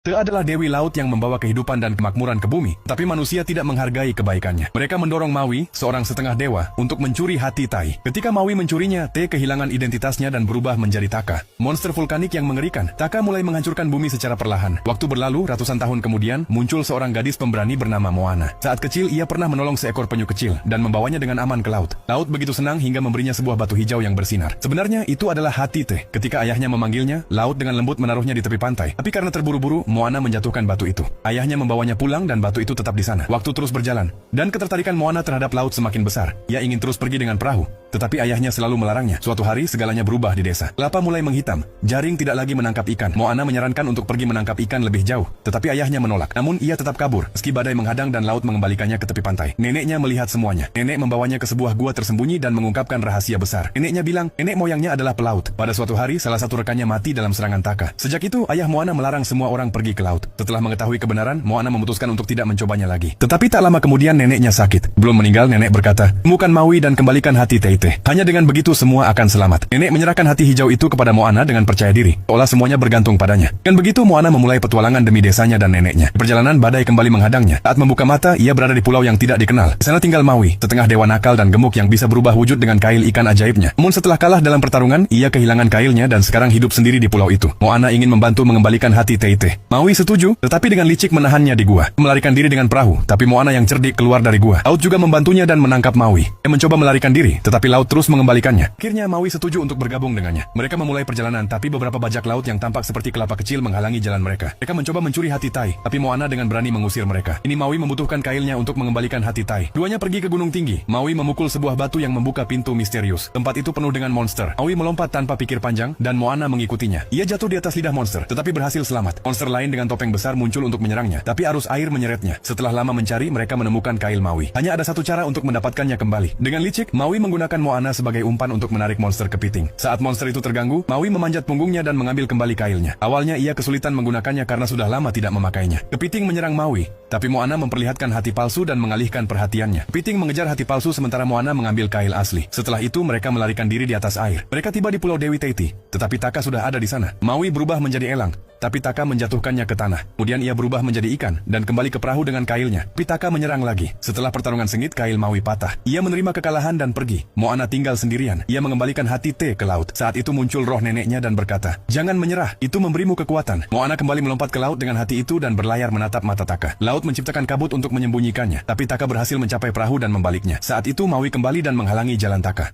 Te adalah Dewi Laut yang membawa kehidupan dan kemakmuran ke bumi, tapi manusia tidak menghargai kebaikannya. Mereka mendorong Maui, seorang setengah dewa, untuk mencuri hati Tai. Ketika Maui mencurinya, Te kehilangan identitasnya dan berubah menjadi Taka, monster vulkanik yang mengerikan. Taka mulai menghancurkan bumi secara perlahan. Waktu berlalu, ratusan tahun kemudian, muncul seorang gadis pemberani bernama Moana. Saat kecil, ia pernah menolong seekor penyu kecil dan membawanya dengan aman ke laut. Laut begitu senang hingga memberinya sebuah batu hijau yang bersinar. Sebenarnya, itu adalah hati Te. Ketika ayahnya memanggilnya, laut dengan lembut menaruhnya di tepi pantai. Tapi karena terburu-buru, Moana menjatuhkan batu itu. Ayahnya membawanya pulang dan batu itu tetap di sana. Waktu terus berjalan, dan ketertarikan Moana terhadap laut semakin besar. Ia ingin terus pergi dengan perahu, tetapi ayahnya selalu melarangnya. Suatu hari, segalanya berubah di desa. Kelapa mulai menghitam, jaring tidak lagi menangkap ikan. Moana menyarankan untuk pergi menangkap ikan lebih jauh, tetapi ayahnya menolak. Namun ia tetap kabur, meski badai menghadang dan laut mengembalikannya ke tepi pantai. Neneknya melihat semuanya. Nenek membawanya ke sebuah gua tersembunyi dan mengungkapkan rahasia besar. Neneknya bilang, nenek moyangnya adalah pelaut. Pada suatu hari, salah satu rekannya mati dalam serangan Taka. Sejak itu, ayah Moana melarang semua orang pergi ke laut. Setelah mengetahui kebenaran, Moana memutuskan untuk tidak mencobanya lagi. Tetapi tak lama kemudian neneknya sakit. Belum meninggal, nenek berkata, temukan Maui dan kembalikan hati Teite. Hanya dengan begitu semua akan selamat. Nenek menyerahkan hati hijau itu kepada Moana dengan percaya diri, seolah semuanya bergantung padanya. Dengan begitu, Moana memulai petualangan demi desanya dan neneknya. Di perjalanan, badai kembali menghadangnya. Saat membuka mata, ia berada di pulau yang tidak dikenal. Di sana tinggal Maui, setengah dewa nakal dan gemuk yang bisa berubah wujud dengan kail ikan ajaibnya. Namun setelah kalah dalam pertarungan, ia kehilangan kailnya dan sekarang hidup sendiri di pulau itu. Moana ingin membantu mengembalikan hati Teite. Maui setuju, tetapi dengan licik menahannya di gua. Melarikan diri dengan perahu, tapi Moana yang cerdik keluar dari gua. Laut juga membantunya dan menangkap Maui. Ia mencoba melarikan diri, tetapi laut terus mengembalikannya. Akhirnya Maui setuju untuk bergabung dengannya. Mereka memulai perjalanan, tapi beberapa bajak laut yang tampak seperti kelapa kecil menghalangi jalan mereka. Mereka mencoba mencuri hati Tai, tapi Moana dengan berani mengusir mereka. Ini Maui membutuhkan kailnya untuk mengembalikan hati Tai. Duanya pergi ke gunung tinggi. Maui memukul sebuah batu yang membuka pintu misterius. Tempat itu penuh dengan monster. Maui melompat tanpa pikir panjang, dan Moana mengikutinya. Ia jatuh di atas lidah monster, tetapi berhasil selamat. Monster lain dengan topeng besar muncul untuk menyerangnya, tapi arus air menyeretnya. Setelah lama mencari, mereka menemukan kail Maui. Hanya ada satu cara untuk mendapatkannya kembali. Dengan licik, Maui menggunakan Moana sebagai umpan untuk menarik monster kepiting. Saat monster itu terganggu, Maui memanjat punggungnya dan mengambil kembali kailnya. Awalnya ia kesulitan menggunakannya karena sudah lama tidak memakainya. Kepiting menyerang Maui, tapi Moana memperlihatkan hati palsu dan mengalihkan perhatiannya. Kepiting mengejar hati palsu sementara Moana mengambil kail asli. Setelah itu mereka melarikan diri di atas air. Mereka tiba di Pulau Dewi Teiti, tetapi Taka sudah ada di sana. Maui berubah menjadi elang, tapi Taka menjatuhkannya ke tanah. Kemudian ia berubah menjadi ikan dan kembali ke perahu dengan kailnya. Tapi Taka menyerang lagi. Setelah pertarungan sengit, kail Maui patah. Ia menerima kekalahan dan pergi. Moana tinggal sendirian. Ia mengembalikan hati Te ke laut. Saat itu muncul roh neneknya dan berkata, jangan menyerah, itu memberimu kekuatan. Moana kembali melompat ke laut dengan hati itu dan berlayar menatap mata Taka. Laut menciptakan kabut untuk menyembunyikannya, tapi Taka berhasil mencapai perahu dan membaliknya. Saat itu Maui kembali dan menghalangi jalan Taka.